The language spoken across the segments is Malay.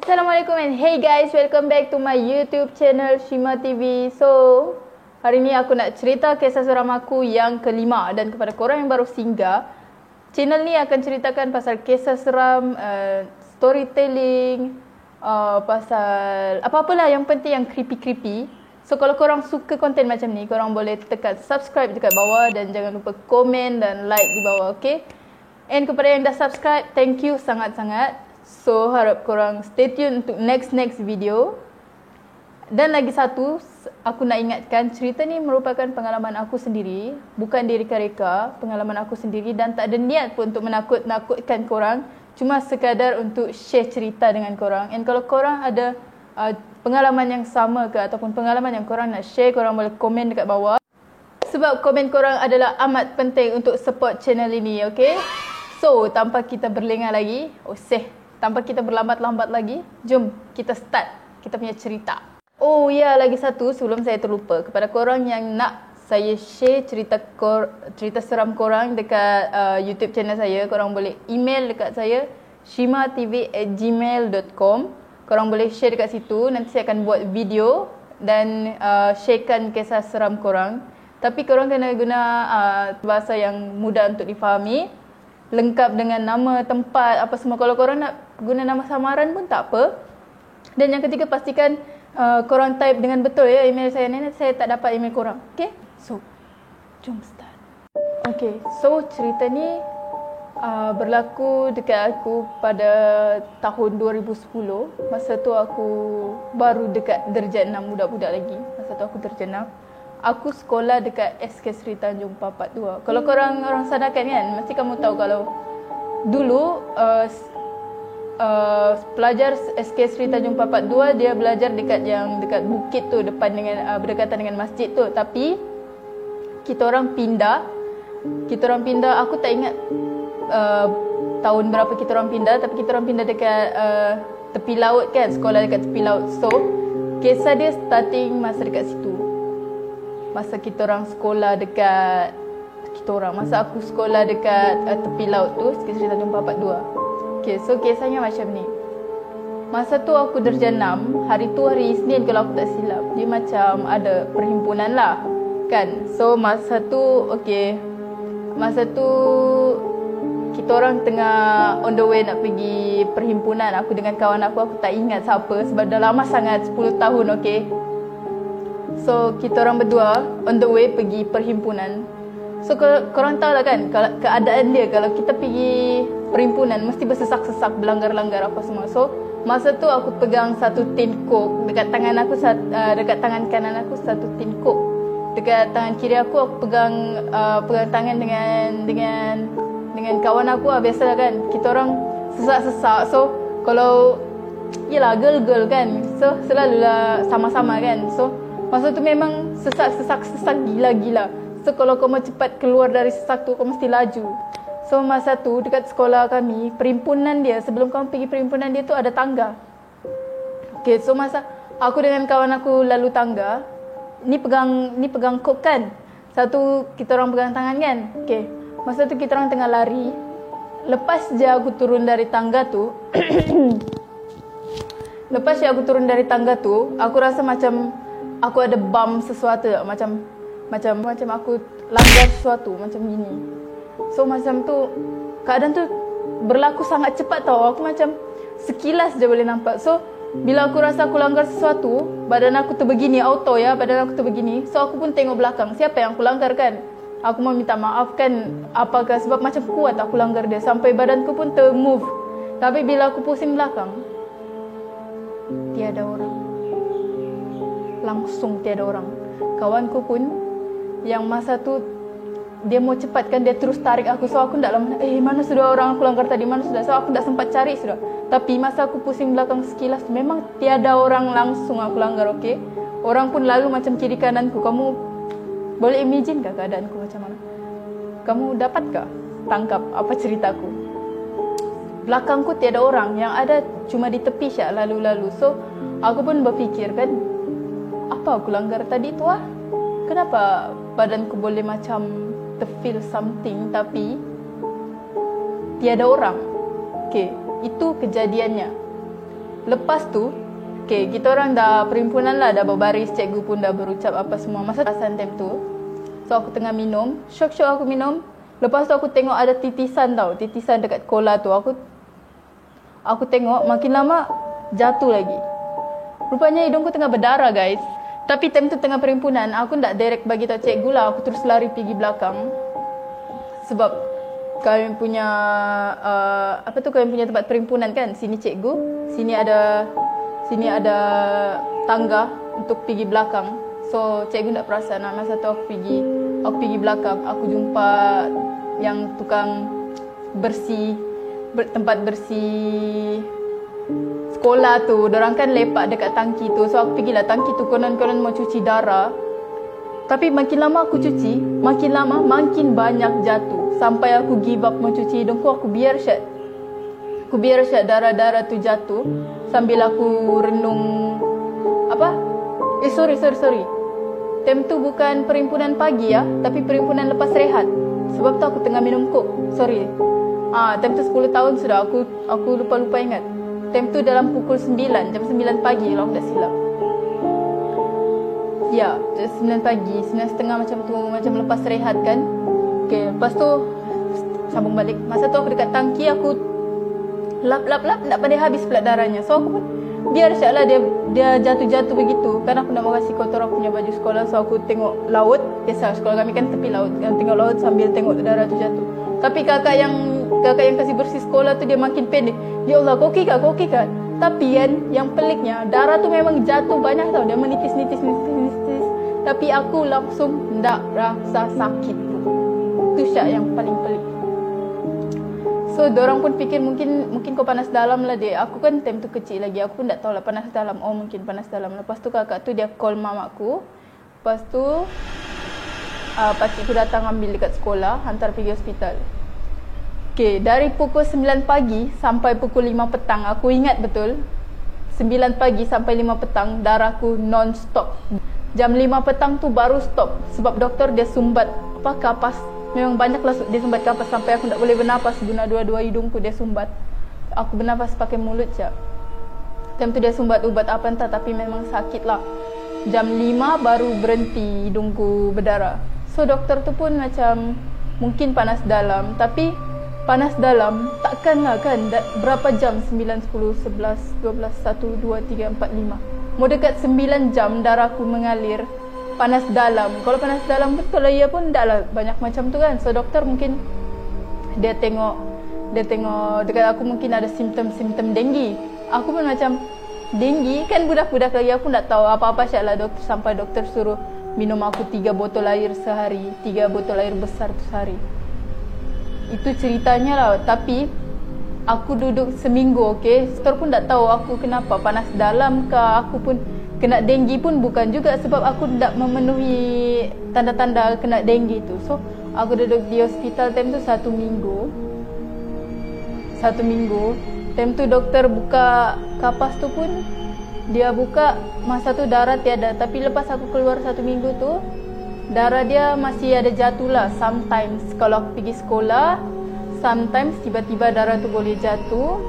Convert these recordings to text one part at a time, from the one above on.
Assalamualaikum and hey guys, welcome back to my YouTube channel Shima TV. So, hari ni aku nak cerita kisah seram aku yang kelima. Dan kepada korang yang baru singgah, channel ni akan ceritakan pasal kisah seram, storytelling, pasal apa-apalah yang penting yang creepy-creepy. So, kalau korang suka konten macam ni, korang boleh tekan subscribe dekat bawah dan jangan lupa komen dan like di bawah, okay? And kepada yang dah subscribe, thank you sangat-sangat. So, harap korang stay tune untuk next video. Dan lagi satu, aku nak ingatkan, cerita ni merupakan pengalaman aku sendiri, bukan direka-reka, pengalaman aku sendiri dan tak ada niat pun untuk menakut-nakutkan korang. Cuma sekadar untuk share cerita dengan korang. And kalau korang ada pengalaman yang sama ke ataupun pengalaman yang korang nak share, korang boleh komen dekat bawah. Sebab komen korang adalah amat penting untuk support channel ini, okay? So, tanpa kita berlengah lagi, tanpa kita berlambat-lambat lagi, jom kita start kita punya cerita. Oh ya, lagi satu sebelum saya terlupa, kepada korang yang nak saya share cerita seram korang dekat YouTube channel saya, korang boleh email dekat saya shimatv@gmail.com. Korang boleh share dekat situ, nanti saya akan buat video dan sharekan kisah seram korang. Tapi korang kena guna bahasa yang mudah untuk difahami, lengkap dengan nama, tempat, apa semua. Kalau korang nak guna nama samaran pun tak apa. Dan yang ketiga, pastikan korang type dengan betul ya email saya ni. Saya tak dapat email korang. Okay? So, jom start. Okay, so cerita ni berlaku dekat aku pada tahun 2010. Masa tu aku baru dekat darjah 6, budak-budak lagi. Masa tu aku darjah 6. Aku sekolah dekat SK Sri Tanjung Papat 2. Kalau korang orang Sadakan kan, mesti kamu tahu kalau dulu pelajar SK Sri Tanjung Papat 2 dia belajar dekat bukit tu, depan dengan berdekatan dengan masjid tu. Tapi kita orang pindah, aku tak ingat tahun berapa kita orang pindah, tapi kita orang pindah dekat tepi laut kan, sekolah dekat tepi laut. So, kisah dia starting masa dekat situ. Masa kita orang sekolah dekat masa aku sekolah dekat tepi laut tu, Sri Tanjung Papat 2. Okay, so kisahnya macam ni. Masa tu aku darjah 6, hari tu hari Isnin kalau aku tak silap. Dia macam ada perhimpunan lah kan. So masa tu kita orang tengah on the way nak pergi perhimpunan. Aku dengan kawan aku tak ingat siapa sebab dah lama sangat, 10 tahun, okay. So, kita orang berdua on the way pergi perhimpunan. So, korang tahu lah kan keadaan dia kalau kita pergi perhimpunan mesti bersesak-sesak, berlanggar-langgar apa semua. So, masa tu aku pegang satu tin coke dekat tangan aku, dekat tangan kanan aku satu tin coke. Dekat tangan kiri aku pegang tangan dengan kawan aku lah. Biasalah kan, kita orang sesak-sesak. So, kalau yelah girl kan, so selalulah sama-sama kan. So, masa tu memang sesak gila-gila. So, kalau kau mau cepat keluar dari sesak tu, kau mesti laju. So, masa tu dekat sekolah kami, perhimpunan dia, sebelum kau pergi perhimpunan dia tu ada tangga. Okay, so masa aku dengan kawan aku lalu tangga, ni pegang kok kan. Satu kita orang pegang tangan kan. Okay, masa tu kita orang tengah lari. Lepas je aku turun dari tangga tu, aku rasa macam aku ada bump sesuatu, macam aku langgar sesuatu macam gini. So macam tu keadaan tu berlaku sangat cepat tau. Aku macam sekilas je boleh nampak. So bila aku rasa aku langgar sesuatu, badan aku terbegini auto ya, badan aku terbegini. So aku pun tengok belakang, siapa yang aku langgar kan. Aku mau minta maaf kan, apakah sebab macam kuat aku langgar dia sampai badanku pun termove. Tapi bila aku pusing belakang, tiada orang. Langsung tiada orang. Kawanku pun yang masa tu dia mau cepat kan, dia terus tarik aku. So aku tak lama, mana sudah orang aku langgar tadi, mana sudah. So aku tak sempat cari sudah. Tapi masa aku pusing belakang sekilas, memang tiada orang, langsung aku langgar, okay. Orang pun lalu macam kiri kananku. Kamu boleh imagine kah keadaanku macam mana? Kamu dapatkah tangkap apa ceritaku? Belakangku tiada orang, yang ada cuma di tepi syak lalu-lalu. So aku pun berfikir kan, apa aku langgar tadi tu ah? Kenapa badanku boleh macam terfeel something tapi tiada orang? Okay, itu kejadiannya. Lepas tu, okay, kita orang dah perhimpunan lah, dah berbaris, cikgu pun dah berucap apa semua. Masa time tu, so aku tengah minum, syok-syok aku minum. Lepas tu aku tengok ada titisan tau, titisan dekat kola tu. Aku tengok makin lama jatuh lagi. Rupanya hidungku tengah berdarah guys. Tapi time tu tengah perhimpunan, aku tak direct bagi tahu cikgu lah. Aku terus lari pergi belakang. Sebab kami punya kami punya tempat perhimpunan kan. Sini cikgu, sini ada tangga untuk pergi belakang. So cikgu tak perasan. Masa tu aku pergi belakang. Aku jumpa yang tukang tempat bersih sekolah tu. Dorang kan lepak dekat tangki tu. So aku pergilah tangki tu, konon-konon mau cuci darah. Tapi makin lama aku cuci, makin lama makin banyak jatuh. Sampai aku give up mau cuci hidungku. Aku biar syat darah-darah tu jatuh. Sambil aku renung sorry. Time tu bukan perhimpunan pagi ya, tapi perhimpunan lepas rehat. Sebab tu aku tengah minum kok. Sorry. Time tu 10 tahun sudah. Aku lupa ingat. Time tu dalam pukul 9, jam 9 pagi kalau aku tak silap. Ya, jam 9 pagi, 9.30 macam tu, macam lepas rehat kan. Okay, lepas tu sambung balik. Masa tu aku dekat tangki, aku lap tak pandai habis pula darahnya. So aku pun biar syaklah dia jatuh begitu. Kan aku nak mau kasih kotor aku punya baju sekolah. So aku tengok laut. Biasa sekolah kami kan tepi laut. Kan tengok laut sambil tengok darah tu jatuh. Tapi kakak yang kasih bersih sekolah tu dia makin pendek. Ya Allah, kau okey kah? Tapi kan yang peliknya, darah tu memang jatuh banyak tau. Dia menitis. Tapi aku langsung tak rasa sakit tu. Itu syak yang paling pelik. So, dorang pun fikir mungkin kau panas dalam lah dek. Aku kan time tu kecil lagi. Aku pun tak tahu lah panas dalam. Oh, mungkin panas dalam. Lepas tu kakak tu dia call mamaku. Lepas tu pakcikku datang ambil dekat sekolah, hantar pergi hospital. Okay, dari pukul 9 pagi sampai pukul 5 petang, aku ingat betul. 9 pagi sampai 5 petang, darahku non-stop. Jam 5 petang tu baru stop. Sebab doktor dia sumbat kapas. Memang banyaklah dia sumbat kapas sampai aku tak boleh bernafas. Guna dua-dua hidungku dia sumbat. Aku bernafas pakai mulut je. Time tu dia sumbat ubat apa entah, tapi memang sakit lah. Jam 5 baru berhenti hidungku berdarah. So doktor tu pun macam mungkin panas dalam. Tapi panas dalam takkanlah kan berapa jam? 9, 10, 11, 12, 1, 2, 3, 4, 5. Mau dekat 9 jam darahku mengalir. Panas dalam. Kalau panas dalam betul lah, ia pun tak lah banyak macam tu kan. So doktor mungkin dia tengok dekat aku mungkin ada simptom denggi. Aku pun macam denggi kan budak-budak lagi, aku tak tahu apa-apa syaklah doktor. Sampai doktor suruh minum aku 3 botol air sehari, 3 botol air besar tu sehari. Itu ceritanya lah. Tapi aku duduk seminggu, okay. Doktor pun tak tahu aku kenapa, panas dalam ke, aku pun kena denggi pun bukan juga. Sebab aku tak memenuhi tanda-tanda kena denggi tu. So aku duduk di hospital time tu 1 minggu. Time tu doktor buka kapas tu pun, dia buka masa tu darah tiada. Tapi lepas aku keluar 1 minggu tu, darah dia masih ada jatuh lah. Sometimes kalau aku pergi sekolah, sometimes tiba-tiba darah tu boleh jatuh.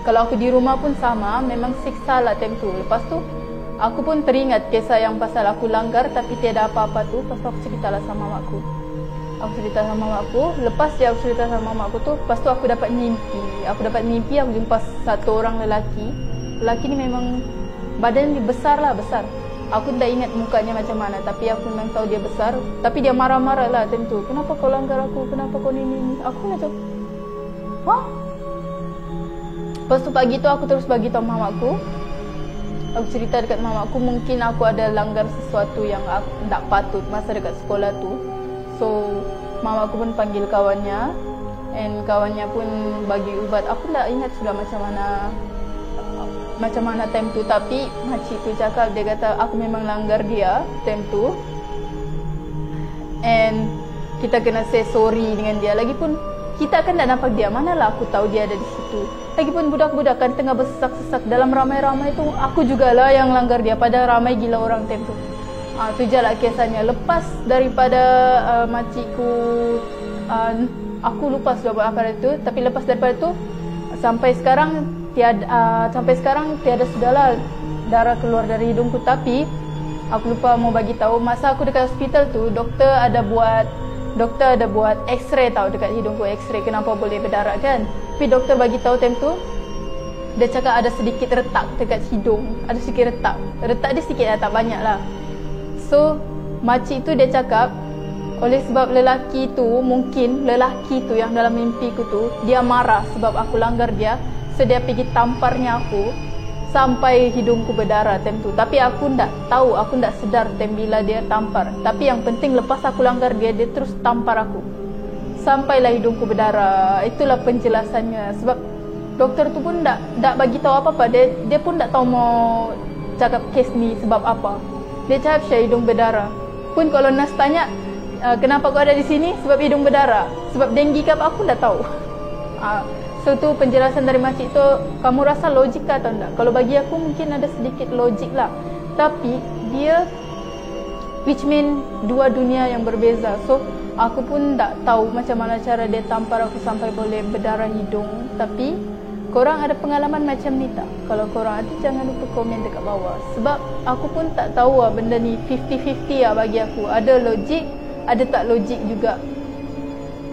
Kalau aku di rumah pun sama, memang siksa lah time tu. Lepas tu aku pun teringat kisah yang pasal aku langgar tapi tiada apa-apa tu. Lepas tu aku ceritalah sama mamaku. Lepas dia aku cerita sama mamaku tu, lepas tu aku dapat mimpi. Aku jumpa satu orang lelaki. Lelaki ni memang badan dia besar. Aku tak ingat mukanya macam mana, tapi aku memang tahu dia besar. Tapi dia marah-marah lah tentu. Kenapa kau langgar aku? Kenapa kau ni? Aku macam, hah? Lepas tu pagi tu aku terus bagi tahu mamaku. Aku cerita dekat mamaku, mungkin aku ada langgar sesuatu yang aku tak patut masa dekat sekolah tu. So mamaku pun panggil kawannya, and kawannya pun bagi ubat. Aku tak ingat sudah macam mana time tu. Tapi makcik tu cakap, dia kata aku memang langgar dia time tu, and kita kena say sorry dengan dia. Lagipun kita kan tak nampak dia, manalah aku tahu dia ada di situ. Lagipun budak-budak kan tengah bersesak-sesak dalam ramai-ramai tu, aku jugalah yang langgar dia. Padahal ramai gila orang time tu. Tu je lah kisahnya. Lepas daripada makcikku, aku lupa sudah buat apa itu. Tapi lepas daripada tu sampai sekarang sampai sekarang tiada sudahlah darah keluar dari hidungku. Tapi aku lupa mau bagi tahu, masa aku dekat hospital tu, doktor ada buat X-ray tahu dekat hidungku, X-ray kenapa boleh berdarah kan. Tapi doktor bagi tahu time tu, dia cakap ada sedikit retak dekat hidung, ada sedikit retak dia sikit lah, tak banyak lah. So makcik tu dia cakap oleh sebab lelaki tu yang dalam mimpiku tu, dia marah sebab aku langgar dia, so dia pergi tamparnya aku sampai hidungku berdarah time tu. Tapi aku ndak tahu, aku ndak sedar time bila dia tampar. Tapi yang penting lepas aku langgar dia terus tampar aku sampailah hidungku berdarah. Itulah penjelasannya. Sebab doktor tu pun ndak bagi tahu apa-apa. Dia pun ndak tahu mau cakap kes ni sebab apa. Dia cakap Syah hidung berdarah. Pun kalau nurse tanya, kenapa kau ada di sini? Sebab hidung berdarah. Sebab denggi ke apa, aku ndak tahu. So tu penjelasan dari makcik tu. Kamu rasa logik atau tak? Kalau bagi aku mungkin ada sedikit logik lah. Tapi dia which mean dua dunia yang berbeza. So aku pun tak tahu macam mana cara dia tampar aku sampai boleh berdarah hidung. Tapi korang ada pengalaman macam ni tak? Kalau korang ada, jangan lupa komen dekat bawah. Sebab aku pun tak tahu lah benda ni 50-50 lah bagi aku. Ada logik, ada tak logik juga.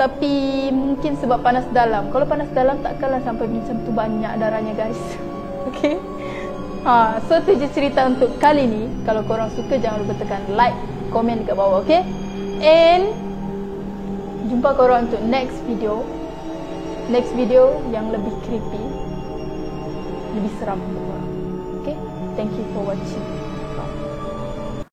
Tapi mungkin sebab panas dalam. Kalau panas dalam takkanlah sampai macam tu banyak darahnya guys. Okay. So tu je cerita untuk kali ni. Kalau korang suka jangan lupa tekan like, komen dekat bawah, okay? And jumpa korang untuk next video yang lebih creepy, lebih seram untuk korang. Okay? Thank you for watching.